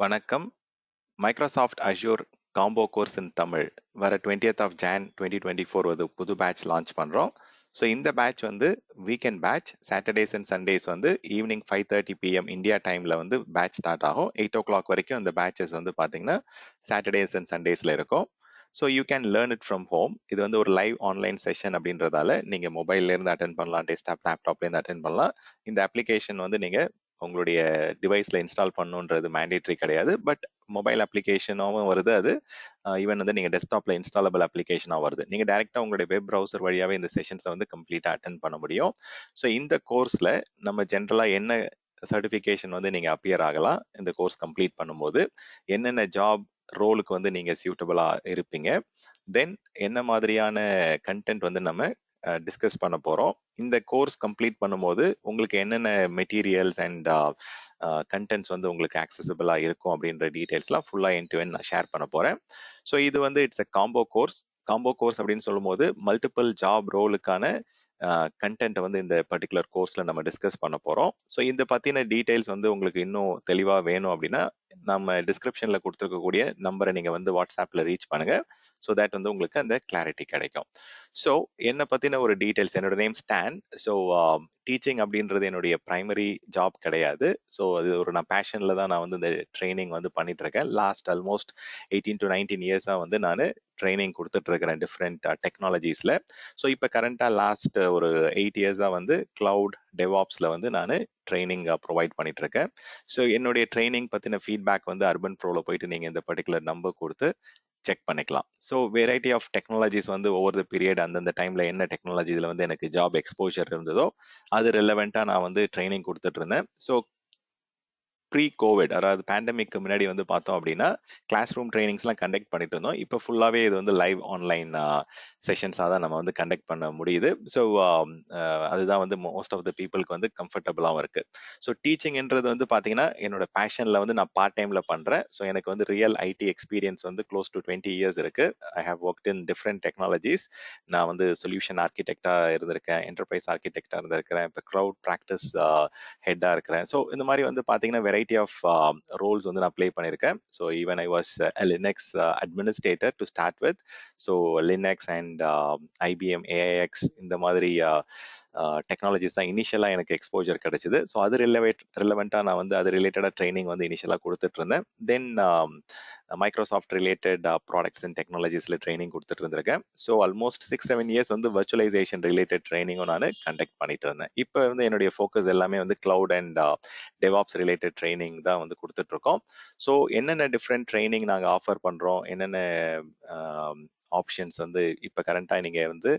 வணக்கம். Microsoft Azure combo course in Tamil வர 20th of Jan 2024 ஒரு புது பேட்ச் லான்ச் பண்றோம். ஸோ இந்த பேட்ச் வந்து weekend batch. Saturdays and Sundays வந்து ஈவினிங் 5:30 PM இந்தியா டைம்ல வந்து பேட்ச் ஸ்டார்ட் ஆகும். 8 o'clock வரைக்கும் அந்த பேட்சஸ் வந்து பார்த்தீங்கன்னா சாட்டர்டேஸ் அண்ட் சண்டேஸ்ல இருக்கும். So you can learn it from home. இது வந்து ஒரு லைவ் ஆன்லைன் செஷன் அப்படின்றதால நீங்க மொபைல்ல இருந்து அட்டன் பண்ணலாம், டெஸ்க்டாப் லேப்டாப்ல இருந்து அட்டன் பண்ணலாம். இந்த அப்ளிகேஷன் வந்து நீங்க உங்களுடைய டிவைஸ்ல இன்ஸ்டால் பண்ணணுன்றது மேண்டேட்ரி கிடையாது. பட் மொபைல் அப்ளிகேஷனாகவும் வருது அது. ஈவன் வந்து நீங்க டெஸ்க்டாப்ல இன்ஸ்டாலபிள் அப்ளிகேஷனாக வருது. நீங்க டைரக்டா உங்களுடைய வெப் ப்ரௌசர் வழியாவே இந்த செஷன்ஸை வந்து கம்ப்ளீட்டா அட்டன் பண்ண முடியும். ஸோ இந்த கோர்ஸ்ல நம்ம ஜென்ரலா என்ன சர்டிஃபிகேஷன் வந்து நீங்க அப்பியர் ஆகலாம் இந்த கோர்ஸ் கம்ப்ளீட் பண்ணும்போது, என்னென்ன ஜாப் ரோலுக்கு வந்து நீங்க சியூட்டபிளா இருப்பீங்க, தென் என்ன மாதிரியான கண்டென்ட் வந்து நம்ம டிஸ்கஸ் பண்ண போறோம். இந்த கோர்ஸ் கம்ப்ளீட் பண்ணும்போது உங்களுக்கு என்னென்ன மெட்டீரியல்ஸ் அண்ட் கண்டென்ட்ஸ் வந்து உங்களுக்கு ஆக்சசபிளா இருக்கும் அப்படின்ற டீடைல்ஸ்லாம் ஃபுல்லா எண்ட் டு எண்ட் நான் ஷேர் பண்ண போறேன். ஸோ இது வந்து it's a combo course. Combo course அப்படின்னு சொல்லும்போது மல்டிபிள் ஜாப் ரோலுக்கான கண்டென்ட்டை வந்து இந்த பர்டிகுலர் கோர்ஸ்ல நம்ம டிஸ்கஸ் பண்ண போறோம். ஸோ இந்த பத்தின டீடைல்ஸ் வந்து உங்களுக்கு இன்னும் தெளிவா வேணும் அப்படின்னா நம்ம டிஸ்கிரிப்ஷன்ல கொடுத்துருக்கக்கூடிய நம்பரை நீங்க வந்து வாட்ஸ்அப்ல ரீச் பண்ணுங்க. ஸோ தட் வந்து உங்களுக்கு அந்த கிளாரிட்டி கிடைக்கும். ஸோ என்னை பத்தின ஒரு டீடைல்ஸ், என்னோட நேம் ஸ்டான். ஸோ டீச்சிங் அப்படின்றது என்னுடைய பிரைமரி ஜாப் கிடையாது. ஸோ அது ஒரு நான் பேஷன்ல தான் நான் வந்து இந்த ட்ரைனிங் வந்து பண்ணிட்டு இருக்கேன். லாஸ்ட் ஆல்மோஸ்ட் 18 to 19 இயர்ஸா வந்து நான் ட்ரைனிங் கொடுத்துட்டு இருக்கிறேன் டிஃப்ரெண்ட் டெக்னாலஜிஸ்ல. ஸோ இப்போ கரண்டாக லாஸ்ட் ஒரு 8 இயர்ஸாக வந்து கிளவுட் டெவாப்ஸ்ல வந்து நான் ட்ரைனிங் ப்ரொவைட் பண்ணிட்டு இருக்கேன். ஸோ என்னுடைய ட்ரைனிங் பற்றின ஃபீட்பேக் வந்து அர்பன் ப்ரோவில் போயிட்டு நீங்கள் இந்த பர்டிகுலர் நம்பர் கொடுத்து செக் பண்ணிக்கலாம். ஸோ வெரைட்டி ஆஃப் டெக்னாலஜிஸ் வந்து ஒவ்வொரு த பீரியட் அந்தந்த டைம்ல என்ன டெக்னாலஜி இதில் வந்து எனக்கு ஜாப் எக்ஸ்போஜர் இருந்ததோ அது ரெலவெண்ட்டாக நான் வந்து ட்ரைனிங் கொடுத்துட்டு இருந்தேன். ஸோ ப்ரீ கோவிட், அதாவது பேண்டமிக்கு முன்னாடி வந்து பார்த்தோம் அப்படின்னா கிளாஸ் ரூம் ட்ரைனிங்ஸ்லாம் கண்டக்ட் பண்ணிட்டு இருந்தோம். இப்போ ஃபுல்லாகவே இது வந்து லைவ் ஆன்லைன் செஷன்ஸாக தான் நம்ம வந்து கண்டக்ட் பண்ண முடியுது. ஸோ அதுதான் வந்து மோஸ்ட் ஆஃப் த பீப்புளுக்கு வந்து கம்ஃபர்டபுளாகவும் இருக்கு. ஸோ டீச்சிங்ன்றது வந்து பார்த்தீங்கன்னா என்னோட பேஷனில் வந்து நான் பார்ட் டைமில் பண்ணுறேன். ஸோ எனக்கு வந்து ரியல் ஐடி எக்ஸ்பீரியன்ஸ் வந்து க்ளோஸ் டு 20 இயர்ஸ் இருக்கு. I have worked in different technologies. நான் வந்து சொல்யூஷன் ஆர்கிடெக்டாக இருந்திருக்கேன், என்டர்பிரைஸ் ஆர்கிடெக்டாக இருந்திருக்கிறேன், இப்போ க்ளவுட் ப்ராக்டிஸ் ஹெட்டாக இருக்கிறேன். ஸோ இந்த மாதிரி வந்து பார்த்தீங்கன்னா வெரைட்டி ஆஃப் ரோல்ஸ் வந்து நான் ப்ளே பண்ணியிருக்கேன். So even I was Linux administrator to start with. So Linux and IBM ஏஐஎக்ஸ் இந்த மாதிரி டெக்னாலஜிஸ் தான் இனிஷியலாக எனக்கு எக்ஸ்போஜர் கிடைச்சிது. ஸோ அது ரிலவெண்ட்டாக நான் வந்து அது ரிலேட்டடாக ட்ரைனிங் வந்து இனிஷியலாக கொடுத்துட்டு இருந்தேன். Then Microsoft related products and டெக்னாலஜிஸில் ட்ரைனிங் கொடுத்துட்டு இருந்திருக்கேன். ஸோ ஆல்மோஸ்ட் 6-7 இயர்ஸ் வந்து வர்ச்சுவலைசேஷன் ரிலேட்டட் ட்ரைனிங்கும் நான் கண்டக்ட் பண்ணிட்டு இருந்தேன். இப்போ வந்து என்னுடைய ஃபோக்கஸ் எல்லாமே வந்து cloud and DevOps related training தான் வந்து கொடுத்துட்டு இருக்கோம். ஸோ என்னென்ன டிஃப்ரெண்ட் ட்ரைனிங் நாங்கள் ஆஃபர் பண்ணுறோம், என்னென்ன ஆப்ஷன்ஸ் வந்து இப்போ கரண்ட்டாக நீங்கள் வந்து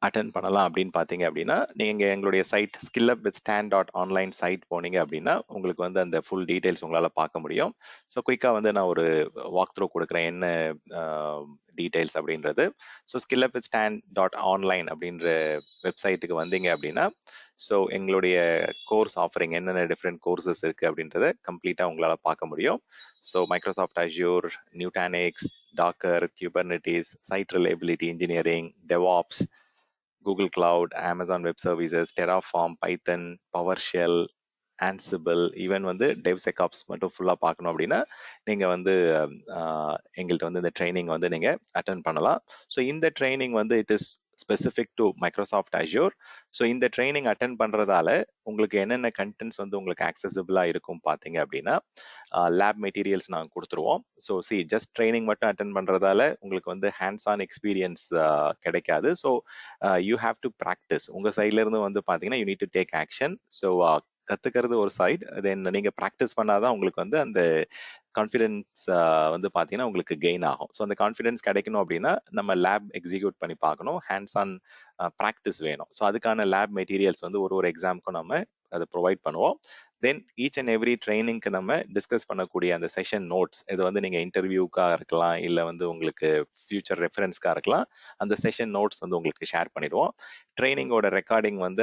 அட்டன் பண்ணலாம் அப்படின்னு பார்த்தீங்க அப்படின்னா, நீங்க எங்களுடைய சைட் skillupwithstan.online சைட் போனீங்க அப்படின்னா உங்களுக்கு வந்து அந்த ஃபுல் டீடைல்ஸ் உங்களால் பார்க்க முடியும். ஸோ குயிக்காக வந்து நான் ஒரு வாக் த்ரூ கொடுக்குறேன் என்ன டீடைல்ஸ் அப்படின்றது. ஸோ skillupwithstan.online அப்படின்ற வெப்சைட்டுக்கு வந்தீங்க அப்படின்னா ஸோ எங்களுடைய கோர்ஸ் ஆஃபரிங் என்னென்ன டிஃப்ரெண்ட் கோர்சஸ் இருக்குது அப்படின்றத கம்ப்ளீட்டாக உங்களால் பார்க்க முடியும். So Microsoft Azure, Nutanix, Docker, Kubernetes, site reliability engineering, DevOps, Google Cloud, Amazon Web Services, Terraform, Python, PowerShell, Ansible, even வந்து டெவ்செகாப்ஸ் மட்டும் ஃபுல்லாக பார்க்கணும் அப்படின்னா நீங்கள் வந்து எங்கள்கிட்ட வந்து இந்த ட்ரைனிங் வந்து நீங்கள் அட்டன் பண்ணலாம். ஸோ இந்த ட்ரைனிங் வந்து it is specific to Microsoft assure. So இந்த ட்ரைனிங் அட்டன் பண்ணுறதால உங்களுக்கு என்னென்ன கண்டென்ட்ஸ் வந்து உங்களுக்கு ஆக்சசபிளாக இருக்கும் பார்த்தீங்க அப்படின்னா லேப் மெட்டீரியல்ஸ் நாங்கள் கொடுத்துருவோம். ஸோ ஜஸ்ட் ட்ரைனிங் மட்டும் அட்டன் பண்ணுறதால உங்களுக்கு வந்து ஹேண்ட்ஸ் ஆன் எக்ஸ்பீரியன்ஸ் கிடைக்காது. So you have to practice. உங்கள் சைட்லேருந்து வந்து பார்த்தீங்கன்னா you need to take action. So கற்றுக்கிறது ஒரு சைடு, தென் நீங்கள் ப்ராக்டிஸ் பண்ணாதான் உங்களுக்கு வந்து அந்த கான்ஃபிடென்ஸ் வந்து பார்த்தீங்கன்னா உங்களுக்கு கெயின் ஆகும். ஸோ அந்த கான்ஃபிடென்ஸ் கிடைக்கணும் அப்படின்னா நம்ம லேப் எக்ஸிக்யூட் பண்ணி பார்க்கணும், ஹேண்ட்ஸ் ஆன் ப்ராக்டிஸ் வேணும். ஸோ அதுக்கான லேப் மெட்டீரியல்ஸ் வந்து ஒரு எக்ஸாமுக்கும் நம்ம அதை ப்ரொவைட் பண்ணுவோம். தென் ஈச் அண்ட் எவ்ரி ட்ரைனிங்க்கு நம்ம டிஸ்கஸ் பண்ணக்கூடிய அந்த செஷன் நோட்ஸ், இது வந்து நீங்கள் இன்டர்வியூக்காக இருக்கலாம், இல்லை வந்து உங்களுக்கு ஃபியூச்சர் ரெஃபரன்ஸ்க்காக இருக்கலாம், அந்த செஷன் நோட்ஸ் வந்து உங்களுக்கு ஷேர் பண்ணிடுவோம். ட்ரைனிங்கோட ரெக்கார்டிங் வந்து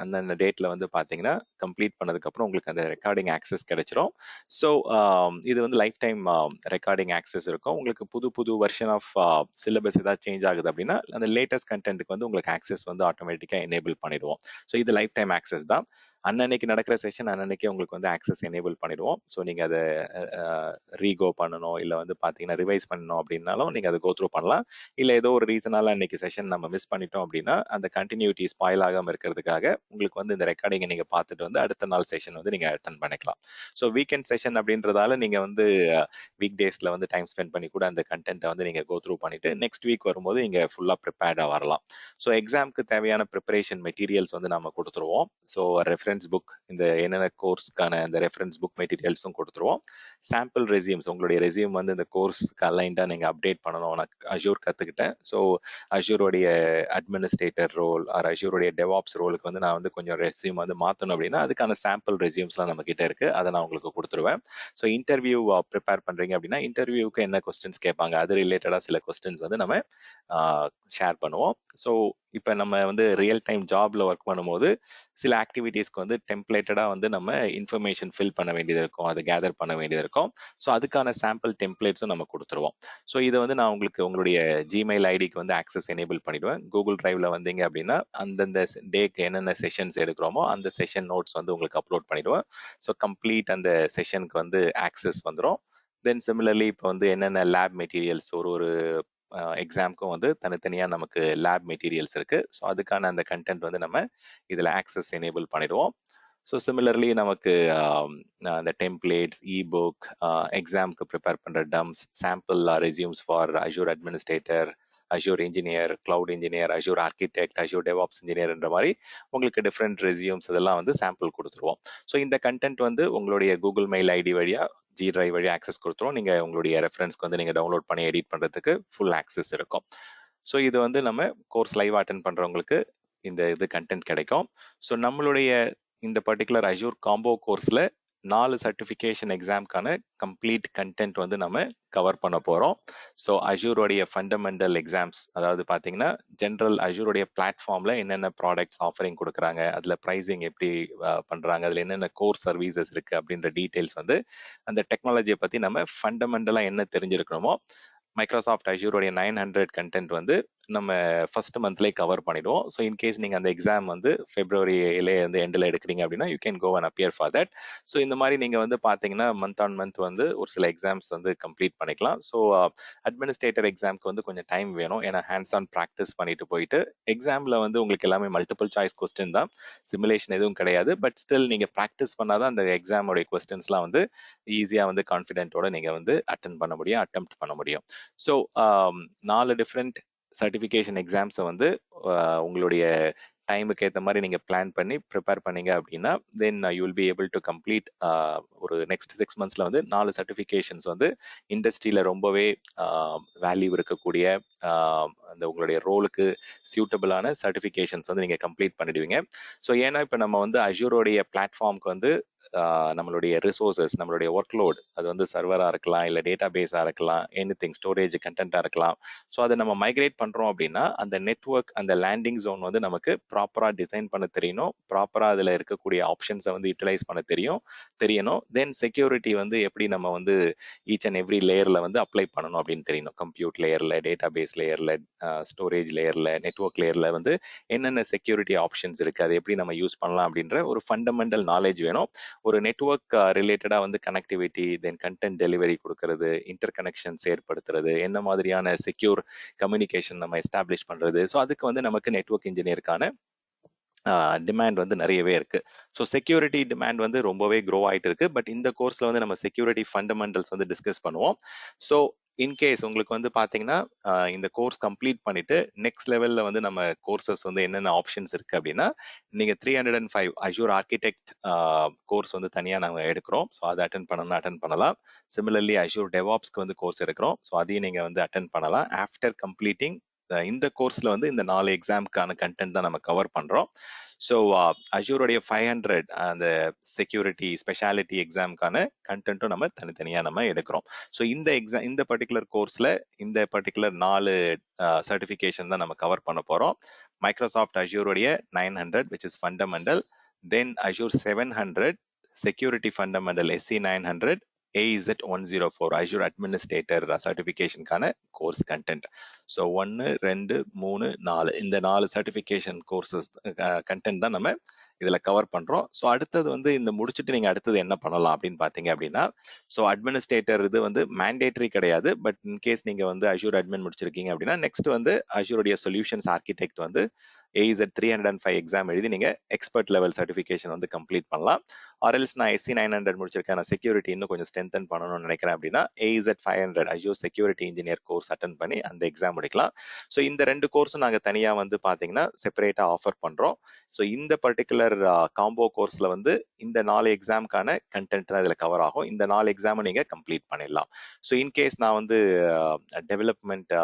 அந்தந்த டேட்டில் வந்து பார்த்தீங்கன்னா கம்ப்ளீட் பண்ணதுக்கப்புறம் உங்களுக்கு அந்த ரெக்கார்டிங் ஆக்சஸ் கிடைச்சிரும். ஸோ இது வந்து லைஃப் டைம் ரெக்கார்டிங் ஆக்சஸ் இருக்கும். உங்களுக்கு புது வெர்ஷன் ஆஃப் சிலபஸ் ஏதாவது சேஞ்ச் ஆகுது அப்படின்னா அந்த லேட்டஸ்ட் கண்டென்ட்டுக்கு வந்து உங்களுக்கு ஆக்சஸ் வந்து ஆட்டோமேட்டிக்காக எனேபிள் பண்ணிடுவோம். ஸோ இது லைஃப் டைம் ஆக்சஸ் தான். அன்னன்னைக்கு நடக்கிற செஷன் அன்னன்னைக்கு அன்னைக்கே உங்களுக்கு வந்து ஆக்சஸ் எனேபிள் பண்ணிடுவோம். ஸோ நீங்கள் அதை ரீகோ பண்ணணும், இல்லை வந்து பார்த்தீங்கன்னா ரிவைஸ் பண்ணணும் அப்படின்னாலும் நீங்கள் அதை கோ த்ரூ பண்ணலாம். இல்லை ஏதோ ஒரு ரீசனால அன்னைக்கு செஷன் நம்ம மிஸ் பண்ணிட்டோம் அப்படின்னா அந்த கண்டினியூட்டி ஸ்பாயில் ஆகாமல் இருக்கிறதுக்காக உங்களுக்கு வந்து இந்த ரெக்கார்டிங்கை நீங்கள் பார்த்துட்டு வந்து அடுத்த நாள் செஷன் வந்து நீங்கள் அட்டன் பண்ணிக்கலாம். ஸோ வீக்கெண்ட் செஷன் அப்படின்றதால நீங்கள் வந்து வீக் டேஸில் வந்து டைம் ஸ்பெண்ட் பண்ணி கூட அந்த கண்டென்ட்டை வந்து நீங்கள் கோ த்ரூ பண்ணிட்டு நெக்ஸ்ட் வீக் வரும்போது நீங்கள் ஃபுல்லாக ப்ரிப்பேர்டாக வரலாம். ஸோ எக்ஸாமுக்கு தேவையான ப்ரிப்பரேஷன் மெட்டீரியல்ஸ் வந்து நம்ம கொடுத்துருவோம். ஸோ ரெஃபரன்ஸ் புக், இந்த என்னென்ன கோர்ஸ்க்கான இந்த ரெஃபரன்ஸ் புக் மெட்டீரியல்ஸும் கொடுத்துருவோம். சாம்பிள் ரெசியூம்ஸ், உங்களுடைய ரெசியூம் வந்து இந்த கோர்ஸ்க்கு அலைன்டாக நீங்கள் அப்டேட் பண்ணணும். நான் அஜூர் கற்றுக்கிட்டேன், ஸோ அஜூரோடைய அட்மினிஸ்ட்ரேட்டர் ரோல் ஆர் அஜூரோடைய டெவாப்ஸ் ரோலுக்கு வந்து நான் வந்து கொஞ்சம் ரெசியூம் வந்து மாற்றணும் அப்படின்னா அதுக்கான சாம்பிள் ரெசியூம்ஸ்லாம் நம்ம கிட்ட இருக்கு, அதை நான் உங்களுக்கு கொடுத்துருவேன். ஸோ இன்டர்வியூ ப்ரிப்பேர் பண்றீங்க அப்படின்னா இன்டர்வியூக்கு என்ன கொஸ்டின்ஸ் கேட்பாங்க, அது ரிலேட்டடாக சில கொஸ்டின்ஸ் வந்து நம்ம ஷேர் பண்ணுவோம். ஸோ இப்போ நம்ம வந்து ரியல் டைம் ஜாப்ல ஒர்க் பண்ணும்போது சில ஆக்டிவிட்டீஸ்க்கு வந்து டெம்ப்ளேட்டடாக வந்து நம்ம இன்ஃபர்மேஷன் ஃபில் பண்ண வேண்டியது இருக்கும், அதை கேதர் பண்ண வேண்டியது இருக்கும். ஸோ அதுக்கான சாம்பிள் டெம்ப்ளேட்ஸும் நம்ம கொடுத்துருவோம். ஸோ இதை வந்து நான் உங்களுக்கு உங்களுடைய ஜிமெயில் ஐடிக்கு வந்து ஆக்சஸ் எனேபிள் பண்ணிடுவேன். கூகுள் டிரைவ்ல வந்தீங்க அப்படின்னா அந்தந்த டேக்கு என்னென்ன செஷன்ஸ் எடுக்கிறோமோ அந்த செஷன் நோட்ஸ் வந்து உங்களுக்கு அப்லோட் பண்ணிடுவேன். ஸோ கம்ப்ளீட் அந்த செஷனுக்கு வந்து ஆக்சஸ் வந்துடும். தென் சிமிலர்லி இப்போ வந்து என்னென்ன லேப் மெட்டீரியல்ஸ் ஒரு ஒரு எக்ஸாமுக்கும் வந்து தனித்தனியாக நமக்கு லேப் மெட்டீரியல்ஸ் இருக்கு. ஸோ அதுக்கான அந்த கண்டென்ட் வந்து நம்ம இதில் ஆக்சஸ் எனேபிள் பண்ணிடுவோம். ஸோ சிமிலர்லி நமக்கு அந்த டெம்ப்ளேட்ஸ், இபுக், எக்ஸாமுக்கு ப்ரிப்பேர் பண்ணுற dumps, sample resumes for Azure administrator, Azure engineer, cloud engineer, Azure architect, Azure DevOps இன்ஜினியர்ன்ற மாதிரி உங்களுக்கு டிஃப்ரெண்ட் ரெசியூம்ஸ் இதெல்லாம் வந்து சாம்பிள் கொடுத்துருவோம். ஸோ இந்த கண்டென்ட் வந்து உங்களுடைய கூகுள் மெயில் ஐடி வழியா ஜி டிரைவ் வழியா ஆக்சஸ் கொடுத்துருவோம். நீங்க உங்களுடைய ரெஃபரன்ஸ்க்கு வந்து நீங்க டவுன்லோட் பண்ணி எடிட் பண்றதுக்கு ஃபுல் ஆக்சஸ் இருக்கும். ஸோ இது வந்து நம்ம கோர்ஸ் லைவ் அட்டென்ட் பண்றவங்களுக்கு இந்த இது கண்டென்ட் கிடைக்கும். ஸோ நம்மளுடைய இந்த பர்டிகுலர் அஜூர் காம்போ கோர்ஸ்ல 4 சர்டிஃபிகேஷன் எக்ஸாம்க்கான கம்ப்ளீட் கண்டென்ட் வந்து நம்ம கவர் பண்ண போறோம். ஸோ அஜூரோடைய ஃபண்டமெண்டல் எக்ஸாம்ஸ், அதாவது பார்த்தீங்கன்னா ஜென்ரல் அஜூரோடைய பிளாட்ஃபார்ம்ல என்னென்ன ப்ராடக்ட்ஸ் ஆஃபரிங் கொடுக்குறாங்க, அதுல ப்ரைசிங் எப்படி பண்றாங்க, அதுல என்னென்ன கோர் சர்வீசஸ் இருக்கு அப்படின்ற டீடைல்ஸ் வந்து அந்த டெக்னாலஜியை பத்தி நம்ம ஃபண்டமெண்டலா என்ன தெரிஞ்சிருக்கணுமோ மைக்ரோசாஃப்ட் அஜூரோடைய 900 கண்டென்ட் வந்து நம்ம ஃபர்ஸ்ட் மந்த்லேயே கவர் பண்ணிடுவோம். ஸோ இன்கேஸ் நீங்கள் அந்த எக்ஸாம் வந்து ஃபெப்ரவரியிலே வந்து எண்டில் எடுக்கிறீங்க அப்படின்னா you can go and appear for that. So இந்த மாதிரி நீங்கள் வந்து பார்த்தீங்கன்னா மந்த் ஆன் மந்த் வந்து ஒரு சில எக்ஸாம்ஸ் வந்து கம்ப்ளீட் பண்ணிக்கலாம். ஸோ அட்மினிஸ்ட்ரேட்டர் எக்ஸாம்க்கு வந்து கொஞ்சம் டைம் வேணும், ஏன்னா ஹேண்ட்ஸ் ஆன் ப்ராக்டிஸ் பண்ணிட்டு போயிட்டு எக்ஸாமில் வந்து உங்களுக்கு எல்லாமே மல்டிபிள் சாய்ஸ் கொஸ்டின் தான், சிமுலேஷன் எதுவும் கிடையாது. பட் ஸ்டில் நீங்கள் ப்ராக்டிஸ் பண்ணாதான் அந்த எக்ஸாமோடைய கொஸ்டின்ஸ்லாம் வந்து ஈஸியாக வந்து கான்ஃபிடென்ட்டோட நீங்கள் வந்து அட்டன் பண்ண முடியும், அட்டெம்ப்ட் பண்ண முடியும். ஸோ 4 டிஃப்ரெண்ட் சர்டிஃபிகேஷன் எக்ஸாம்ஸை வந்து உங்களுடைய டைமுக்கு ஏற்ற மாதிரி நீங்கள் பிளான் பண்ணி ப்ரிப்பேர் பண்ணீங்க அப்படின்னா then you will be able to complete ஒரு நெக்ஸ்ட் 6 மந்த்ஸில் வந்து 4 சர்டிஃபிகேஷன்ஸ் வந்து இண்டஸ்ட்ரியில் ரொம்பவே வேல்யூ இருக்கக்கூடிய அந்த உங்களுடைய ரோலுக்கு சியூட்டபிளான சர்டிஃபிகேஷன்ஸ் வந்து நீங்கள் கம்ப்ளீட் பண்ணிடுவீங்க. ஸோ ஏன்னா இப்போ நம்ம வந்து அஜூரோடைய பிளாட்ஃபார்முக்கு வந்து நம்மளுடைய ரிசோர்சஸ், நம்மளுடைய ஒர்க் லோட், அது வந்து சர்வராக இருக்கலாம், இல்லை டேட்டா பேஸாக இருக்கலாம், எனிதிங் ஸ்டோரேஜ் கண்டென்ட்டாக இருக்கலாம். ஸோ அதை நம்ம மைக்ரேட் பண்ணுறோம் அப்படின்னா அந்த நெட்ஒர்க், அந்த லேண்டிங் ஜோன் வந்து நமக்கு ப்ராப்பராக டிசைன் பண்ண தெரியணும், ப்ராப்பராக அதில் இருக்கக்கூடிய ஆப்ஷன்ஸை வந்து யூட்டிலைஸ் பண்ண தெரியணும். தென் செக்யூரிட்டி வந்து எப்படி நம்ம வந்து ஈச் அண்ட் எவ்ரி லேயரில் வந்து அப்ளை பண்ணணும் அப்படின்னு தெரியணும். கம்ப்யூட் லேயரில், டேட்டா பேஸ் லேயரில், ஸ்டோரேஜ் லேயரில், நெட்ஒர்க் லேயரில் வந்து என்னென்ன செக்யூரிட்டி ஆப்ஷன்ஸ் இருக்குது, அதை எப்படி நம்ம யூஸ் பண்ணலாம் அப்படின்ற ஒரு ஃபண்டமெண்டல் நாலேஜ் வேணும். ஒரு நெட்ஒர்க் ரிலேட்டடா வந்து கனெக்டிவிட்டி, தென் கண்டென்ட் டெலிவரி கொடுக்கறது, இன்டர் கனெக்ஷன்ஸ் ஏற்படுத்துறது, என்ன மாதிரியான செக்யூர் கம்யூனிகேஷன் நம்ம எஸ்டாப்ளிஷ் பண்றது, ஸோ அதுக்கு வந்து நமக்கு நெட்ஒர்க் இன்ஜினியருக்கான டிமாண்ட் வந்து நிறையவே இருக்கு. ஸோ செக்யூரிட்டி டிமாண்ட் வந்து ரொம்பவே க்ரோ ஆயிட்டு இருக்கு. பட் இந்த கோர்ஸ்ல வந்து நம்ம செக்யூரிட்டி ஃபண்டமெண்டல்ஸ் வந்து டிஸ்கஸ் பண்ணுவோம். ஸோ இன்கேஸ் உங்களுக்கு வந்து பாத்தீங்கன்னா இந்த கோர்ஸ் கம்ப்ளீட் பண்ணிட்டு நெக்ஸ்ட் லெவல்ல வந்து நம்ம கோர்சஸ் வந்து என்னென்ன ஆப்ஷன்ஸ் இருக்கு அப்படின்னா நீங்க 305 அஜூர் ஆர்கிடெக்ட் கோர்ஸ் வந்து தனியா நாங்க எடுக்கிறோம். ஸோ அதை அட்டன் பண்ணலாம். சிமிலர்லி அஜூர் டெவாப்ஸ்க்கு வந்து கோர்ஸ் எடுக்கிறோம். ஸோ அதையும் நீங்க வந்து அட்டன் பண்ணலாம். ஆஃப்டர் கம்ப்ளீட்டிங் இந்த கோர்ஸ்ல வந்து இந்த 4 எக்ஸாமுக்கான கண்டென்ட் தான் நம்ம கவர் பண்றோம். ஸோ அஜூரோடைய 500 அந்த செக்யூரிட்டி ஸ்பெஷாலிட்டி எக்ஸாமுக்கான கண்டென்ட்டும் நம்ம தனித்தனியாக நம்ம எடுக்கிறோம். ஸோ இந்த பர்டிகுலர் கோர்ஸ்ல இந்த பர்டிகுலர் 4 சர்டிஃபிகேஷன் தான் நம்ம கவர் பண்ண போறோம். மைக்ரோசாஃப்ட் அஜூரோடைய 900 which is fundamental, then Azure 700 security fundamental SC 900, AZ104 Azure Administrator சர்டிஃபிகேஷனுக்கான கோர்ஸ் கண்டென்ட். ஸோ 1 2 3 4 இந்த 4 சர்டிஃபிகேஷன் கோர்சஸ் கண்டென்ட் தான் நம்ம இதுல கவர் பண்றோம். ஸோ அடுத்தது வந்து இந்த முடிச்சுட்டு நீங்க அடுத்தது என்ன பண்ணலாம் அப்படின்னு பாத்தீங்க அப்படின்னா, ஸோ அட்மினிஸ்ட்ரேட்டர் இது வந்து மேண்டேட்டரி கிடையாது. பட் இன்கேஸ் நீங்க வந்து அஷூர் அட்மின் முடிச்சிருக்கீங்க அப்படின்னா நெக்ஸ்ட் வந்து அஷூருடைய சொல்யூஷன்ஸ் ஆர்கிடெக்ட் வந்து AZ 305 எக்ஸாம் எழுதி நீங்க எக்ஸ்பர்ட் லெவல் சர்டிஃபிகேஷன் வந்து கம்ப்ளீட் பண்ணலாம். ஆர்எல்ஸ் நான் SC 900 முடிச்சிருக்கேன், நான் செக்யூரிட்டி இன்னும் கொஞ்சம் ஸ்ட்ரென்தன் பண்ணணும்னு நினைக்கிறேன் அப்படின்னா AZ 500 Azure security engineer course attend பண்ணி அந்த எக்ஸாம் முடிக்கலாம். ஸோ இந்த 2 கோர்ஸும் நாங்க தனியா வந்து பாத்தீங்கன்னா செப்பரேட்டா ஆஃபர் பண்றோம். ஸோ இந்த பர்டிகுலர் காம்போ கோர்ஸ்ல வந்து இந்த 4 எக்ஸாம்க்கான கண்டென்ட் தான் இதுல கவர் ஆகும். இந்த 4 எக்ஸாம் நீங்க கம்ப்ளீட் பண்ணிடலாம். ஸோ இன்கேஸ் நான் வந்து டெவலப்மெண்ட்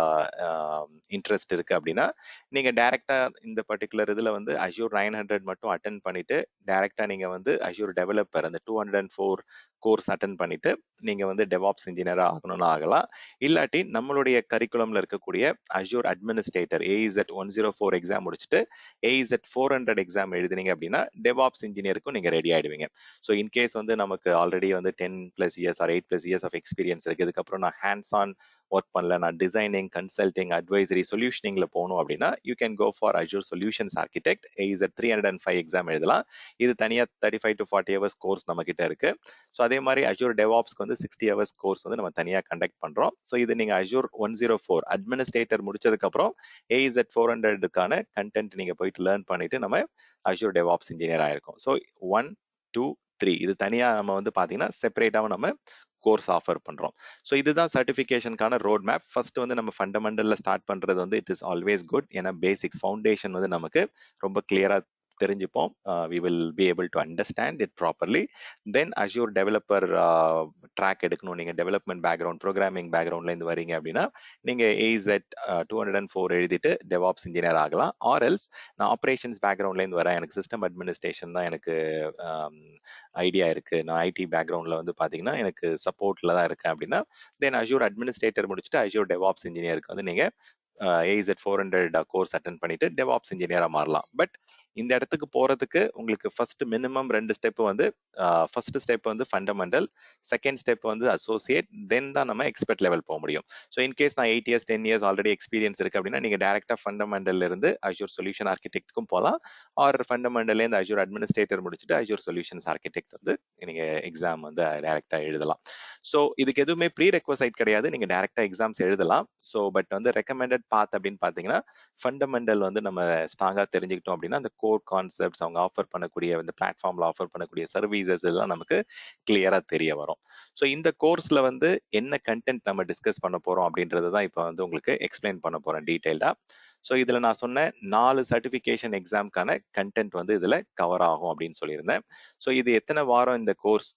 இன்ட்ரெஸ்ட் இருக்கு அப்படின்னா நீங்க டைரக்டா இந்த பர்டிகுலர் இதுல வந்து அஷூர் 900 மட்டும் அட்டன் பண்ணிட்டு டைரக்டா நீங்க வந்து அஷூர் டெவலப்பர் அந்த 204 கோர்ஸ் அட்டன் பண்ணிட்டு நீங்க வந்து டெவாப்ஸ் இன்ஜினியரா ஆகணும்னு ஆகலாம். இல்லாட்டி நம்மளுடைய கரிக்குலம்ல இருக்கக்கூடிய அஷூர் அட்மினிஸ்ட்ரேட்டர் AZ 104 எக்ஸாம் முடிச்சுட்டு AZ 400 எக்ஸாம் எழுதினீங்க அப்படின்னா டெவாப்ஸ் இன்ஜினியருக்கும் நீங்க ரெடி ஆயிடுவீங்க. ஸோ இன்கேஸ் வந்து நமக்கு ஆல்ரெடி வந்து 10+ years or 8+ years of experience இருக்கு, இதுக்கப்புறம் நான் ஹேண்ட்ஸ் ஆன் ஒர்க் பண்ணல, நான் டிசைனிங் கன்சல்டிங் அட்வைசரி சொல்யூஷனிங்ல போகணும் அப்படின்னா you can go for Azure solutions architect AZ 305 exam எழுதலாம். இது தனியா 35 to 40 ஹவர்ஸ் கோர்ஸ் நம்ம கிட்ட இருக்கு. ஸோ அதே மாதிரி அஷூர் டெவாப்ஸ்க்கு வந்து 60 ஹவர்ஸ் கோர்ஸ் வந்து நம்ம தனியா கண்டக்ட் பண்றோம். ஸோ இது நீங்க அஷூர் 104 அட்மினிஸ்ட்ரேட்டர் முடிச்சதுக்கு அப்புறம் AZ 400க்கான கண்டென்ட் நீங்க போயிட்டு லேர்ன் பண்ணிட்டு நம்ம அஷூர் டெவாப்ஸ் இன்ஜினியர் ஆயிருக்கும். ஸோ 1 2 3 இது தனியா நம்ம வந்து பாத்தீங்கன்னா செப்பரேட்டாவும் நம்ம கோர்ஸ் ஆஃபர் பண்றோம். ஸோ இதுதான் சர்டிஃபிகேஷனுக்கான ரோட் மேப். ஃபர்ஸ்ட் வந்து நம்ம ஃபண்டமெண்டல்ல ஸ்டார்ட் பண்றது வந்து இட் இஸ் ஆல்வேஸ் குட். ஏன்னா பேசிக்ஸ் ஃபவுண்டேஷன் வந்து நமக்கு ரொம்ப கிளியரா தெரிஞ்சுப்போம். We will be able to understand it properly. Then Azure developer track எடுக்கணும். நீங்க டெவலப்மெண்ட் பேக்ரவுண்ட் ப்ரோக்ராமிங் பேக்ரவுண்ட்ல இருந்து வரீங்க அப்படின்னா நீங்க AZ 204 எழுதிட்டு டெவாப்ஸ் இன்ஜினியர் ஆகலாம். ஆர் எல்ஸ் நான் ஆப்ரேஷன்ஸ் பேக்ரவுண்ட்ல இருந்து வரேன், எனக்கு சிஸ்டம் அட்மினிஸ்ட்ரேஷன் தான் எனக்கு ஐடியா இருக்கு, நான் ஐடி பேக்ரவுண்ட்ல வந்து பாத்தீங்கன்னா எனக்கு சப்போர்ட்ல தான் இருக்கேன் அப்படின்னா தென் அஷூர் அட்மினிஸ்ட்ரேட்டர் முடிச்சுட்டு அஷூர் டெவாப்ஸ் இன்ஜினியருக்கு வந்து நீங்க AZ 400 கோர்ஸ் அட்டன் பண்ணிட்டு டெவாப்ஸ் இன்ஜினியரா மாறலாம். பட் இந்த இடத்துக்கு போறதுக்கு உங்களுக்கு ஃபர்ஸ்ட் மினிமம் 2 ஸ்டெப் வந்து ஃபர்ஸ்ட் ஸ்டெப் வந்து ஃபண்டமெண்டல், செகண்ட் ஸ்டெப் வந்து அசோசியேட், தென் தான் நம்ம எக்ஸ்பர்ட் லெவல் போக முடியும். ஸோ இன்கேஸ் நான் 8 இயர்ஸ் 10 இயர்ஸ் ஆல்ரெடி எக்ஸ்பீரியன்ஸ் இருக்கு அப்படின்னா நீங்க டேரக்டா ஃபண்டமெண்டல்ல இருந்து அஷூர் சொல்யூஷன் ஆர்கிடெக்ட்க்கும் போகலாம். ஆர் ஃபண்டமெண்டல்ல இருந்து அஷூர் அட்மினிஸ்ட்ரேட்டர் முடிச்சுட்டு அஷூர் சொல்யூஷன்ஸ் ஆர்கிடெக்ட் வந்து நீங்க எக்ஸாம் வந்து டேரக்டா எழுதலாம். ஸோ இதுக்கு எதுவுமே ப்ரீ ரெக்வசைட் கிடையாது, நீங்க டேரக்டா எக்ஸாம்ஸ் எழுதலாம். ஸோ பட் வந்து ரெக்கமெண்டட் பாத் அப்படின்னு பாத்தீங்கன்னா ஃபண்டமெண்டல் வந்து நம்ம ஸ்ட்ராங்கா தெரிஞ்சுக்கிட்டோம் அப்படின்னா அந்த கோர் கான்செப்ட்ஸ் அவங்க ஆஃபர் பண்ணக்கூடிய இந்த பிளாட்ஃபார்ம்ல ஆஃபர் பண்ணக்கூடிய சர்வீசஸ் எல்லாம் நமக்கு கிளியரா தெரிய வரும். ஸோ இந்த கோர்ஸ்ல வந்து என்ன கண்டென்ட் நம்ம டிஸ்கஸ் பண்ண போறோம் அப்படின்றது தான் இப்போ வந்து உங்களுக்கு எக்ஸ்பிளைன் பண்ண போறேன் டீடைல்டா. ஸோ இதுல நான் சொன்ன 4 சர்டிஃபிகேஷன் எக்ஸாம்க்கான கண்டென்ட் வந்து இதுல கவர் ஆகும் அப்படின்னு சொல்லியிருந்தேன். ஸோ இது எத்தனை வாரம் இந்த கோர்ஸ்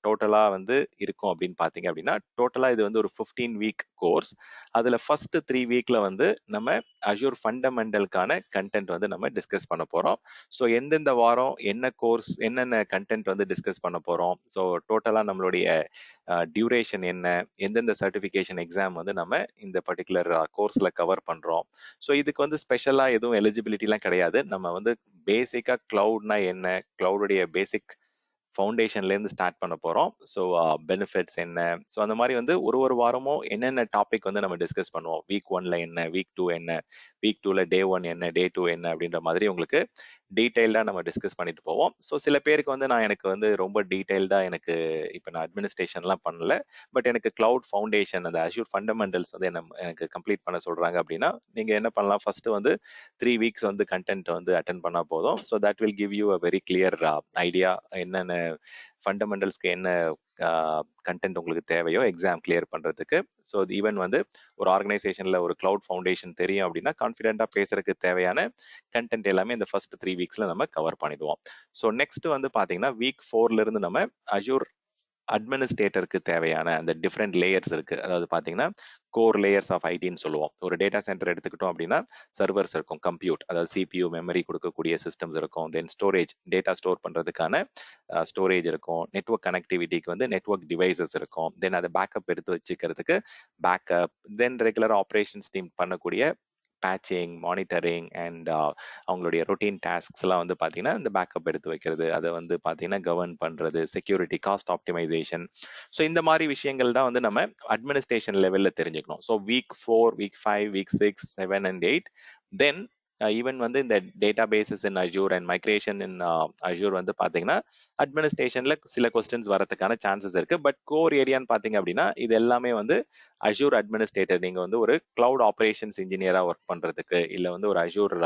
டோட்டலா வந்து இருக்கும் அப்படின்னு பாத்தீங்க அப்படின்னா டோட்டலா இது வந்து ஒரு 15 வீக் கோர்ஸ். அதுல ஃபர்ஸ்ட் 3 வீக்ல வந்து நம்ம அஷூர் ஃபண்டமெண்டலுக்கான கண்டென்ட் வந்து நம்ம டிஸ்கஸ் பண்ண போறோம். ஸோ எந்தெந்த வாரம் என்ன கோர்ஸ் என்னென்ன கண்டென்ட் வந்து டிஸ்கஸ் பண்ண போறோம், ஸோ டோட்டலா நம்மளுடைய டியூரேஷன் என்ன, எந்தெந்த சர்டிஃபிகேஷன் எக்ஸாம் வந்து நம்ம இந்த பர்டிகுலர் கோர்ஸ்ல கவர் பண்றோம். ஸோ இதுக்கு வந்து ஸ்பெஷலா எதுவும் எலிஜிபிலிட்டிலாம் கிடையாது. நம்ம வந்து பேசிக்கா கிளவுட்னா என்ன, கிளவுடைய பேசிக் ஃபவுண்டேஷன்ல இருந்து ஸ்டார்ட் பண்ண போறோம். ஸோ பெனிஃபிட்ஸ் என்ன, ஸோ அந்த மாதிரி வந்து ஒரு வாரமும் என்னென்ன டாபிக் வந்து நம்ம டிஸ்கஸ் பண்ணுவோம். வீக் 1ல என்ன, வீக் 2 என்ன, வீக் 2ல டே 1 என்ன, டே 2 என்ன அப்படின்ற மாதிரி உங்களுக்கு டீடைல்டா நம்ம டிஸ்கஸ் பண்ணிட்டு போவோம். ஸோ சில பேருக்கு வந்து எனக்கு வந்து ரொம்ப டீடைல்டா எனக்கு இப்போ நான் அட்மினிஸ்ட்ரேஷன்லாம் பண்ணல, பட் எனக்கு கிளவுட் ஃபவுண்டேஷன் அந்த அஷூர் ஃபண்டமெண்டல்ஸ் வந்து எனக்கு கம்ப்ளீட் பண்ண சொல்றாங்க அப்படின்னா நீங்க என்ன பண்ணலாம், ஃபர்ஸ்ட் வந்து 3 வீக்ஸ் வந்து கண்டென்ட் வந்து அட்டன் பண்ணா போதும். So that will give you a very clear idea என்னென்ன ஃபண்டமெண்டல்ஸ்க்கு என்ன கண்டென்ட் உங்களுக்கு தேவையோ எக்ஸாம் கிளியர் பண்றதுக்கு. ஸோ ஈவன் வந்து ஒரு ஆர்கனைசேஷன்ல ஒரு கிளவுட் ஃபவுண்டேஷன் தெரியும் அப்படின்னா கான்ஃபிடென்ட்டா பேசுறதுக்கு தேவையான கண்டென்ட் எல்லாமே இந்த ஃபர்ஸ்ட் 3 வீக்ஸ்ல நம்ம கவர் பண்ணிடுவோம். ஸோ நெக்ஸ்ட் வந்து பாத்தீங்கன்னா வீக் 4ல இருந்து நம்ம அஷூர் அட்மினிஸ்ட்ரேட்டருக்கு தேவையான அந்த டிஃப்ரெண்ட் லேயர்ஸ் இருக்கு. அதாவது பாத்தீங்கன்னா கோர் லேயர்ஸ் ஆஃப் ஐடின்னு சொல்லுவோம். ஒரு டேட்டா சென்டர் எடுத்துக்கிட்டோம் அப்படின்னா சர்வர்ஸ் இருக்கும், கம்ப்யூட் அதாவது CPU மெமரி கொடுக்கக்கூடிய சிஸ்டம்ஸ் இருக்கும், தென் ஸ்டோரேஜ் டேட்டா ஸ்டோர் பண்றதுக்கான ஸ்டோரேஜ் இருக்கும், நெட்வொர்க் கனெக்டிவிட்டிக்கு வந்து நெட்வொர்க் டிவைசஸ் இருக்கும், தென் அதை பேக்கப் எடுத்து வச்சுக்கிறதுக்கு பேக்கப், தென் ரெகுலர் ஆப்ரேஷன்ஸ் டீம் பண்ணக்கூடிய பேட்சிங், மானிட்டரிங் அண்ட் அவங்களுடைய ரொட்டீன் டாஸ்க்ஸ் எல்லாம் வந்து பார்த்தீங்கன்னா இந்த பேக்கப் எடுத்து வைக்கிறது, அதை வந்து பார்த்தீங்கன்னா கவர்ன் பண்றது, செக்யூரிட்டி, காஸ்ட் ஆப்டிமைசேஷன். ஸோ இந்த மாதிரி விஷயங்கள் தான் வந்து நம்ம அட்மினிஸ்ட்ரேஷன் லெவலில் தெரிஞ்சுக்கணும். So week 4, week 5, week 6, 7 and 8. Then even வந்து இந்த databases in Azure and migration in Azure வந்து பார்த்தீங்கன்னா அட்மினிஸ்ட்ரேஷன்ல சில கொஸ்டின்ஸ் வரதுக்கான சான்சஸ் இருக்கு. பட் கோர் ஏரியான்னு பார்த்தீங்க அப்படின்னா இது எல்லாமே வந்து அஜூர் அட்மினிஸ்ட்ரேட்டர், நீங்க வந்து ஒரு கிளவுட் ஆபரேஷன்ஸ் இன்ஜினியரா ஒர்க் பண்றதுக்கு இல்ல வந்து ஒரு அஜூர்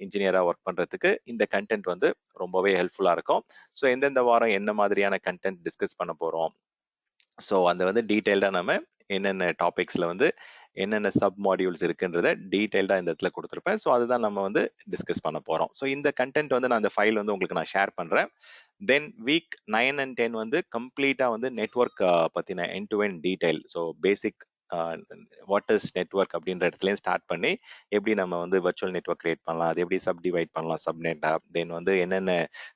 இன்ஜினியரா ஒர்க் பண்றதுக்கு இந்த கண்டென்ட் வந்து ரொம்பவே ஹெல்ப்ஃபுல்லா இருக்கும். ஸோ எந்தெந்த வாரம் என்ன மாதிரியான கண்டென்ட் டிஸ்கஸ் பண்ண போறோம், ஸோ அந்த வந்து டீட்டெயில்டாக நம்ம என்னென்ன டாபிக்ஸில் வந்து என்னென்ன சப் மாடியூல்ஸ் இருக்குன்றத டீட்டெயில்டாக இந்த இடத்துல கொடுத்துருப்பேன். ஸோ அதுதான் நம்ம வந்து டிஸ்கஸ் பண்ண போகிறோம். ஸோ இந்த கண்டென்ட் வந்து நான் அந்த ஃபைல் வந்து உங்களுக்கு நான் ஷேர் பண்ணுறேன். தென் வீக் 9 and 10 வந்து கம்ப்ளீட்டாக வந்து நெட்ஒர்க் பற்றின end to end detail. So basic what is network அப்படின்ற இடத்துலையும் ஸ்டார்ட் பண்ணி எப்படி நம்ம வந்து வர்ச்சுவல் நெட்ஒர்க் கிரியேட் பண்ணலாம், அது எப்படி சப் டிவைட் பண்ணலாம் சப்நெட்டா, தென் வந்து என்னென்ன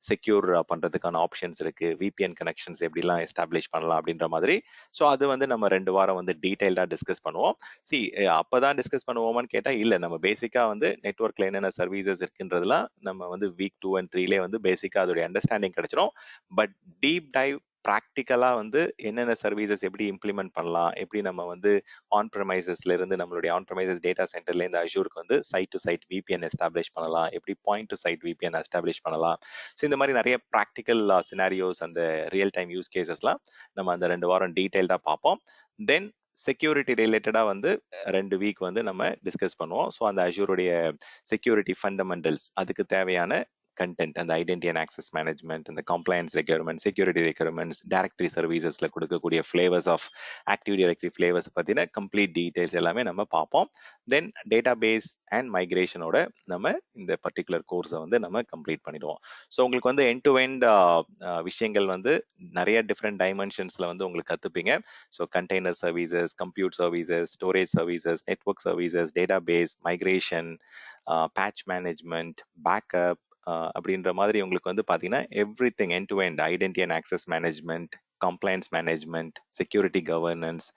செக்யூர் பண்றதுக்கான ஆப்ஷன்ஸ் இருக்கு, விபிஎன் கனெக்ஷன்ஸ் எப்படிலாம் எஸ்டாப்ளிஷ் பண்ணலாம் அப்படின்ற மாதிரி. ஸோ அது வந்து நம்ம 2 வாரம் வந்து டீடைல்டா டிஸ்கஸ் பண்ணுவோம். சி அப்பதான் டிஸ்கஸ் பண்ணுவோமான்னு கேட்டா இல்ல, நம்ம பேசிக்கா வந்து நெட்ஒர்க்ல என்னென்ன சர்வீசஸ் இருக்குன்றதுலாம் நம்ம வந்து வீக் 2 and 3 வந்து பேசிக்கா அதோட அண்டர்ஸ்டாண்டிங் கிடைச்சிடும். பட் டீப் டைவ் ப்ராக்டிக்கலா வந்து என்னென்ன சர்வீசஸ் எப்படி இம்ப்ளிமெண்ட் பண்ணலாம், எப்படி நம்ம வந்து ஆன் ப்ரமைசஸ்ல இருந்து நம்மளுடைய ஆன் ப்ரமைசஸ் டேட்டா சென்டர்ல இருந்து அஷூருக்கு வந்து site to site VPN establish பண்ணலாம், எப்படி point to site VPN establish பண்ணலாம். ஸோ இந்த மாதிரி நிறைய ப்ராக்டிக்கல் சினாரியோஸ், அந்த ரியல் டைம் யூஸ் கேசஸ்லாம் நம்ம அந்த 2 வாரம் டீடைல்டா பார்ப்போம். தென் செக்யூரிட்டி ரிலேட்டடா வந்து 2 வீக் வந்து நம்ம டிஸ்கஸ் பண்ணுவோம். ஸோ அந்த அஷூருடைய செக்யூரிட்டி ஃபண்டமெண்டல்ஸ், அதுக்கு தேவையான கண்டென்ட், அந்த ஐடென்டி அண்ட் ஆக்சஸ் மேனேஜ்மெண்ட், அந்த compliance requirement, security requirements, directory சர்வீசஸ்ல கொடுக்கக்கூடிய flavours of active directory flavours பத்தின கம்ப்ளீட் டீடைல்ஸ் எல்லாமே நம்ம பார்ப்போம். தென் டேட்டா பேஸ் அண்ட் மைக்ரேஷனோட நம்ம இந்த பர்டிகுலர் கோர்ஸை வந்து நம்ம கம்ப்ளீட் பண்ணிடுவோம். ஸோ உங்களுக்கு வந்து எண்ட் டு எண்ட் விஷயங்கள் வந்து நிறைய டிஃப்ரெண்ட் டைமென்ஷன்ஸ்ல வந்து உங்களுக்கு கத்துப்பீங்க. So container services, compute services, storage services, network services, database, migration, patch management, backup, அப்படின்ற மாதிரி உங்களுக்கு வந்து பார்த்தீங்கன்னா everything end to end, identity and access management, compliance management, security governance.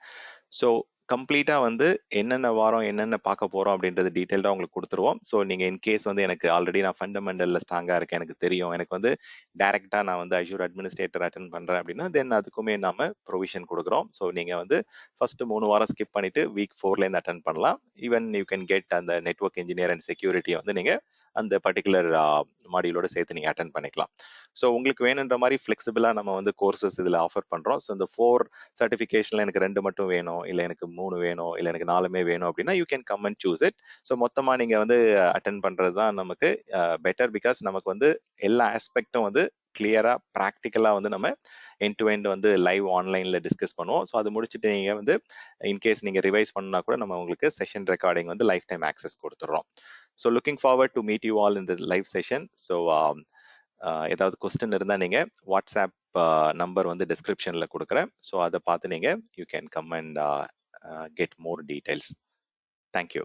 So கம்ப்ளீட்டாக வந்து என்னென்ன வாரம் என்னென்ன பார்க்க போகிறோம் அப்படின்றது டீட்டெயில்டாக உங்களுக்கு கொடுத்துருவோம். ஸோ நீங்கள் இன்கேஸ் வந்து எனக்கு ஆல்ரெடி நான் ஃபண்டமெண்டலில் ஸ்ட்ராங்காக இருக்கேன், எனக்கு தெரியும், எனக்கு வந்து டைரெக்டாக நான் வந்து அஷூர் அட்மினிஸ்ட்ரேட்டர் அட்டன் பண்ணுறேன் அப்படின்னா தென் அதுக்குமே நாம ப்ரொவிஷன் கொடுக்குறோம். ஸோ நீங்கள் வந்து ஃபர்ஸ்ட் 3 வாரம் ஸ்கிப் பண்ணிட்டு வீக் 4லேருந்து அட்டன் பண்ணலாம். ஈவன் யூ கேன் கெட் அந்த நெட்வொர்க் இன்ஜினியர் அண்ட் செக்யூரிட்டியை வந்து நீங்கள் அந்த பர்டிகுலர் மாடியூலோட சேர்த்து நீங்கள் அட்டன் பண்ணிக்கலாம். ஸோ உங்களுக்கு வேணுன்ற மாதிரி ஃப்ளெக்சிபிளாக நம்ம வந்து கோர்சஸ் இதில் ஆஃபர் பண்ணுறோம். ஸோ இந்த 4 சர்டிஃபிகேஷன்ல எனக்கு 2 மட்டும் வேணும், இல்லை எனக்கு 3 வேணும், இல்லை எனக்கு 4மே வேணும் அப்படின்னா you can come and choose it. So மொத்தமாக நீங்கள் வந்து அட்டன் பண்ணுறது தான் நமக்கு பெட்டர். பிகாஸ் நமக்கு வந்து எல்லா ஆஸ்பெக்டும் வந்து கிளியரா ப்ராக்டிக்கலா வந்து நம்ம எண்ட் டு எண்ட் வந்து லைவ் ஆன்லைன்ல டிஸ்கஸ் பண்ணுவோம். ஸோ அது முடிச்சுட்டு நீங்க வந்து இன்கேஸ் நீங்க ரிவைஸ் பண்ணா கூட நம்ம உங்களுக்கு செஷன் ரெக்கார்டிங் வந்து லைஃப் டைம் ஆக்சஸ் கொடுத்துறோம். So looking forward to meet you all in the live session. So ஏதாவது கொஸ்டின் இருந்தால் நீங்கள் வாட்ஸ்அப் நம்பர் வந்து டிஸ்கிரிப்ஷனில் கொடுக்குறேன். ஸோ அதை பார்த்து நீங்கள் you can come and get more details. Thank you.